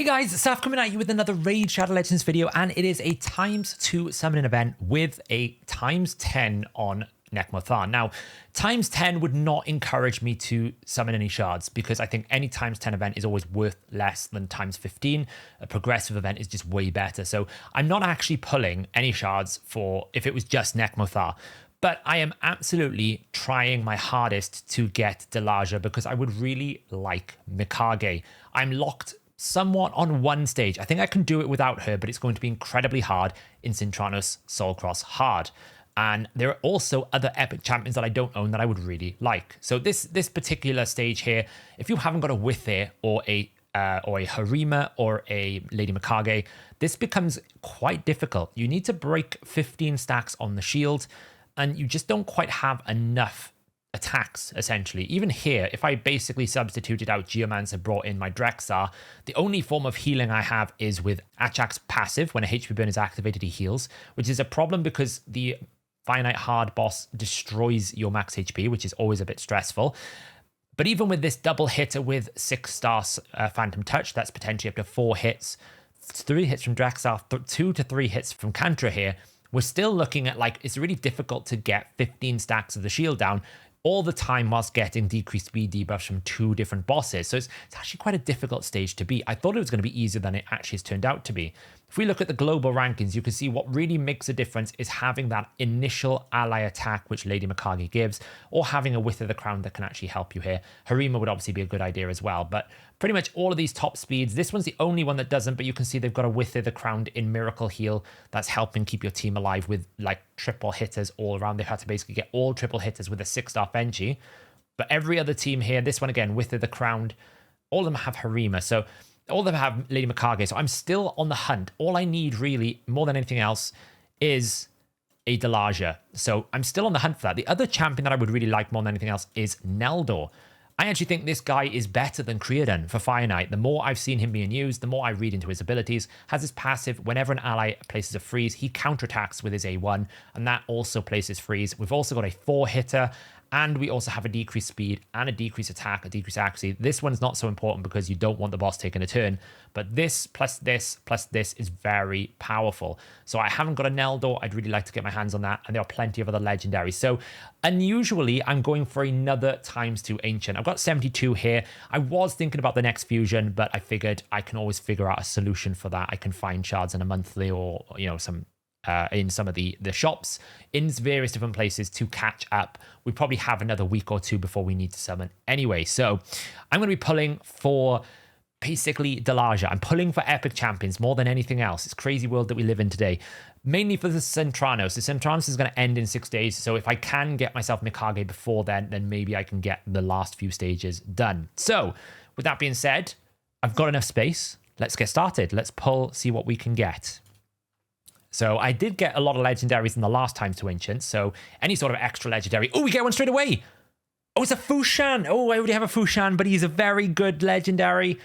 Hey guys, Saf coming at you with another Raid Shadow Legends video, and it is a ×2 summoning event with a ×10 on Nekmo Thaar. Now, ×10 would not encourage me to summon any shards because I think any ×10 event is always worth less than ×15. A progressive event is just way better. So I'm not actually pulling any shards for if it was just Nekmo Thaar. But I am absolutely trying my hardest to get Delaja because I would really like Mikage. I'm locked somewhat on one stage. I think I can do it without her, but it's going to be incredibly hard in Sintranos Soulcross Hard. And there are also other epic champions that I don't own that I would really like. So this particular stage here, if you haven't got a Wither or a Harima or a Lady Mikage, this becomes quite difficult. You need to break 15 stacks on the shield, and you just don't quite have enough attacks, essentially. Even here, if I basically substituted out Geomancer, brought in my Drexar, the only form of healing I have is with Achak's passive. When a HP burn is activated, he heals, which is a problem because the finite hard boss destroys your max HP, which is always a bit stressful. But even with this double hitter with 6-star Phantom Touch, that's potentially up to 4 hits, 3 hits from Drexar, 2 to 3 hits from Kantra here, we're still looking at, like, it's really difficult to get 15 stacks of the shield down all the time whilst getting decreased speed debuffs from 2 different bosses. So it's actually quite a difficult stage to beat. I thought it was going to be easier than it actually has turned out to be. If we look at the global rankings, you can see what really makes a difference is having that initial ally attack, which Lady Mikage gives, or having a Wither the Crown that can actually help you here. Harima would obviously be a good idea as well, but pretty much all of these top speeds. This one's the only one that doesn't, but you can see they've got a Wither the Crown in Miracle Heal that's helping keep your team alive with like triple hitters all around. They've had to basically get all triple hitters with a 6-star Benji. But every other team here, this one again, Wither the Crown, all of them have Harima. So all of them have Lady Mikage. So I'm still on the hunt. All I need really, more than anything else, is a Delaja. So I'm still on the hunt for that. The other champion that I would really like more than anything else is Neldor. I actually think this guy is better than Creodon for Fire Knight. The more I've seen him being used, the more I read into his abilities. Has his passive, whenever an ally places a freeze, he counterattacks with his A1, and that also places freeze. We've also got a 4-hitter, and we also have a decreased speed and a decreased attack, a decreased accuracy. This one's not so important because you don't want the boss taking a turn, but this plus this plus this is very powerful. So I haven't got a Neldor. I'd really like to get my hands on that, and there are plenty of other legendaries. So unusually, I'm going for another ×2 Ancient. I've got 72 here. I was thinking about the next fusion, but I figured I can always figure out a solution for that. I can find shards in a monthly or, you know, some in some of the shops in various different places to catch up. We probably have another week or two before we need to summon anyway. So I'm going to be pulling for basically Delaja. I'm pulling for epic champions more than anything else. It's crazy world that we live in today. Mainly for the Sintranos. The Sintranos is going to end in 6 days. So if I can get myself Mikage before then maybe I can get the last few stages done. So with that being said, I've got enough space. Let's get started. Let's pull, see what we can get. So I did get a lot of legendaries in the last ×2 Ancients, so any sort of extra legendary. Oh, we get one straight away. Oh, it's a Fushan. Oh, I already have a Fushan, but he's a very good legendary.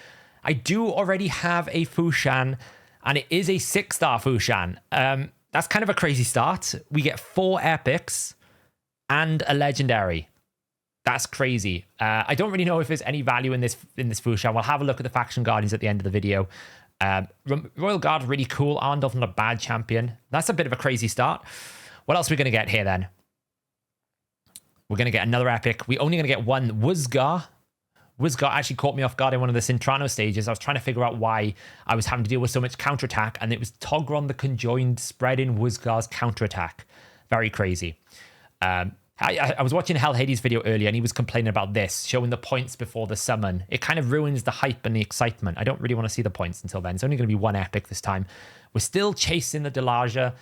I do already have a Fushan, and it is a 6-star Fushan. That's kind of a crazy start. We get 4 epics and a legendary. That's crazy. I don't really know if there's any value in this Fushan. We'll have a look at the Faction Guardians at the end of the video. Royal Guard, really cool. Arndolf, not a bad champion. That's a bit of a crazy start. What else are we going to get here then? We're going to get another epic. We're only going to get one Wuzgar. Wuzgar actually caught me off guard in one of the Sintrano stages. I was trying to figure out why I was having to deal with so much counterattack, and it was Togron the Conjoined spreading Wuzgar's counterattack. Very crazy. I was watching Hell Hades' video earlier, and he was complaining about this, showing the points before the summon. It kind of ruins the hype and the excitement. I don't really want to see the points until then. It's only going to be 1 epic this time. We're still chasing the Delaja.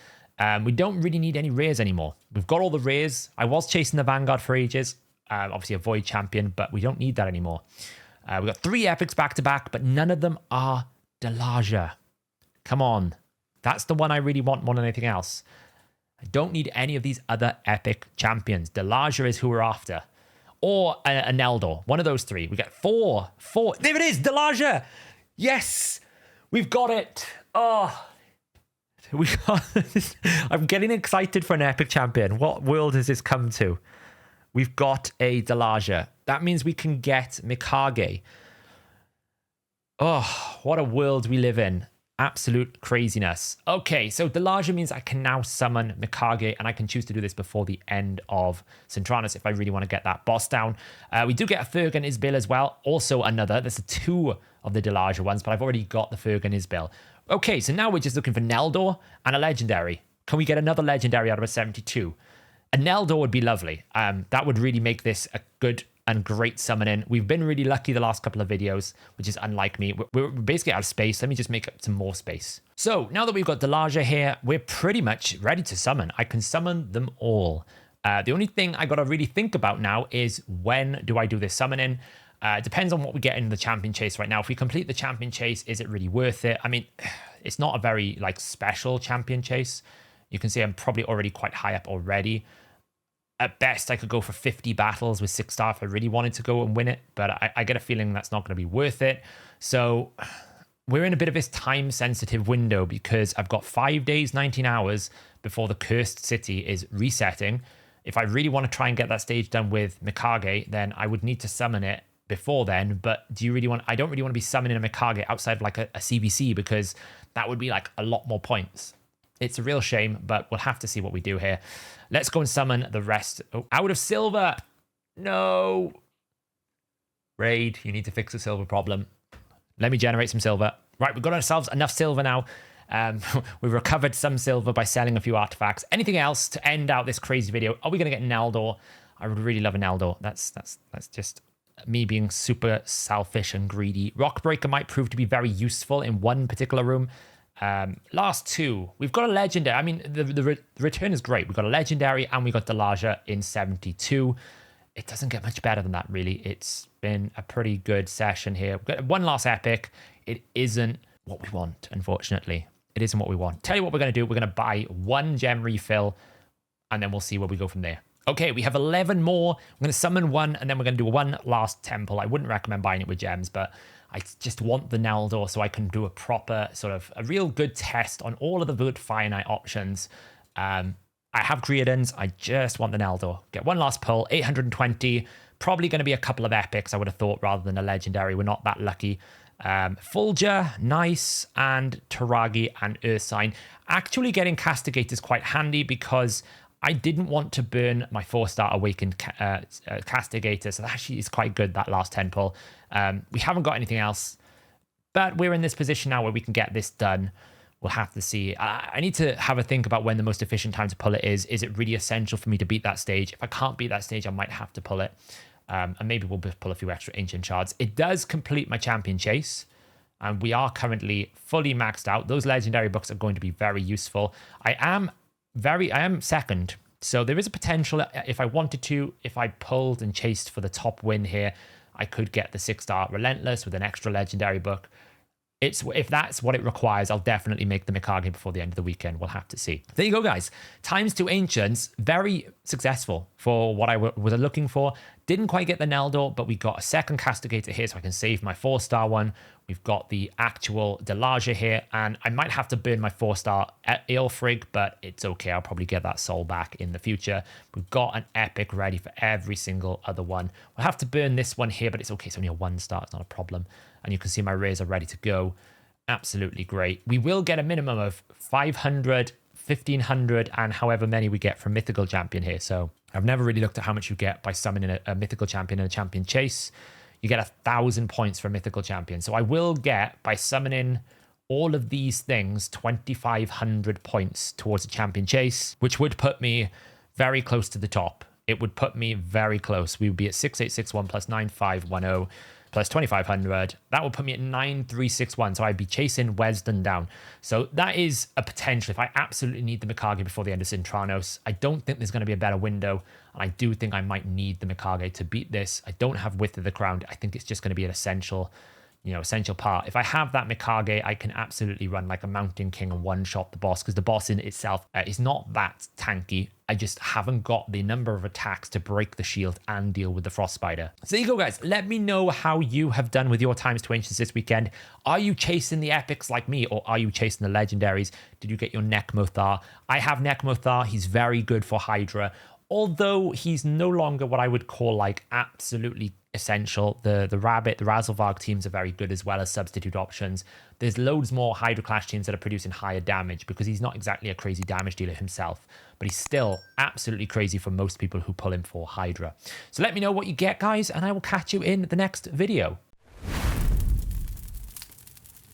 We don't really need any rares anymore. We've got all the rares. I was chasing the Vanguard for ages. Obviously a Void champion, but we don't need that anymore. We've got 3 epics back to back, but none of them are Delaja. Come on. That's the one I really want more than anything else. I don't need any of these other epic champions. Delaja is who we're after. Or a Neldor. One of those 3. We get 4. There it is. Delaja. Yes. We've got it. Oh. We got this. I'm getting excited for an epic champion. What world has this come to? We've got a Delaja. That means we can get Mikage. Oh, what a world we live in. Absolute craziness. Okay, so Delaja means I can now summon Mikage, and I can choose to do this before the end of Sintranos if I really want to get that boss down. We do get a Fergan Isbil as well. Also another. There's two of the Delaja ones, but I've already got the Fergan Isbil. Okay, so now we're just looking for Neldor and a legendary. Can we get another legendary out of a 72? A Neldor would be lovely. That would really make this a good and great summoning. We've been really lucky the last couple of videos, which is unlike me. We're basically out of space. Let me just make up some more space. So now that we've got Delaja here, we're pretty much ready to summon. I can summon them all. The only thing I got to really think about now is when do I do this summoning? It depends on what we get in the champion chase right now. If we complete the champion chase, is it really worth it? I mean, it's not a very special champion chase. You can see I'm probably already quite high up already. At best, I could go for 50 battles with 6-star if I really wanted to go and win it, but I get a feeling that's not going to be worth it. So we're in a bit of this time-sensitive window because I've got 5 days, 19 hours before the Cursed City is resetting. If I really want to try and get that stage done with Mikage, then I would need to summon it before then. But I don't really want to be summoning a Mikage outside of like a CBC because that would be like a lot more points. It's a real shame, but we'll have to see what we do here. Let's go and summon the rest. Oh, out of silver. No. Raid, you need to fix the silver problem. Let me generate some silver. Right, we've got ourselves enough silver now. We've recovered some silver by selling a few artifacts. Anything else to end out this crazy video? Are we going to get an Eldor? I would really love an Eldor. That's just me being super selfish and greedy. Rockbreaker might prove to be very useful in one particular room. Last two, we've got a legendary. I mean, the return is great. We've got a legendary and we got Delaja in 72. It doesn't get much better than that, really. It's been a pretty good session here. We've got one last epic. It isn't what we want, unfortunately. It isn't what we want. Tell you what we're going to do. We're going to buy one gem refill and then we'll see where we go from there. Okay, we have 11 more. I'm going to summon one and then we're going to do one last temple. I wouldn't recommend buying it with gems, but I just want the Neldor so I can do a proper a real good test on all of the good finite options. I have Creedons. I just want the Neldor. Get one last pull, 820. Probably going to be a couple of epics, I would have thought, rather than a legendary. We're not that lucky. Fulgur, nice, and Taragi and Ursine. Actually getting Castigate is quite handy because I didn't want to burn my 4-star Awakened Castigator, so that actually is quite good, that last 10 pull. We haven't got anything else, but we're in this position now where we can get this done. We'll have to see. I need to have a think about when the most efficient time to pull it is. Is it really essential for me to beat that stage? If I can't beat that stage, I might have to pull it. And maybe we'll pull a few extra Ancient Shards. It does complete my champion chase. And we are currently fully maxed out. Those legendary books are going to be very useful. I am second. So there is a potential, if I wanted to, if I pulled and chased for the top win here, I could get the 6-star Relentless with an extra legendary book. If that's what it requires, I'll definitely make the Mikage before the end of the weekend. We'll have to see. There you go, guys. Times 2 Ancients, very successful for what I was looking for. Didn't quite get the Neldor, but we got a second Castigator here, so I can save my 4-star one. We've got the actual Delaja here, and I might have to burn my 4-star Aelfrig, but it's okay. I'll probably get that soul back in the future. We've got an epic ready for every single other one. We'll have to burn this one here, but it's okay. It's only a 1-star. It's not a problem. And you can see my rares are ready to go. Absolutely great. We will get a minimum of 500, 1500, and however many we get from Mythical Champion here. So I've never really looked at how much you get by summoning a Mythical Champion in a Champion Chase. You get 1,000 points for a Mythical Champion. So I will get, by summoning all of these things, 2,500 points towards a Champion Chase, which would put me very close to the top. It would put me very close. We would be at 6861 plus 9510 plus 2,500. That would put me at 9,361. So I'd be chasing Wesdon down. So that is a potential. If I absolutely need the Mikage before the end of Sintranos, I don't think there's going to be a better window. And I do think I might need the Mikage to beat this. I don't have Width of the Crown. I think it's just going to be an essential part. If I have that Mikage, I can absolutely run like a Mountain King and one-shot the boss, because the boss in itself is not that tanky. I just haven't got the number of attacks to break the shield and deal with the Frost Spider. So there you go, guys. Let me know how you have done with your times 2 Ancients this weekend. Are you chasing the epics like me, or are you chasing the legendaries? Did you get your Nekmo Thaar? I have Nekmo Thaar. He's very good for Hydra, although he's no longer what I would call like absolutely essential. The Rabbit, the Razzlevarg teams are very good as well as substitute options. There's loads more Hydro Clash teams that are producing higher damage because he's not exactly a crazy damage dealer himself, but he's still absolutely crazy for most people who pull him for Hydra. So let me know what you get, guys, and I will catch you in the next video.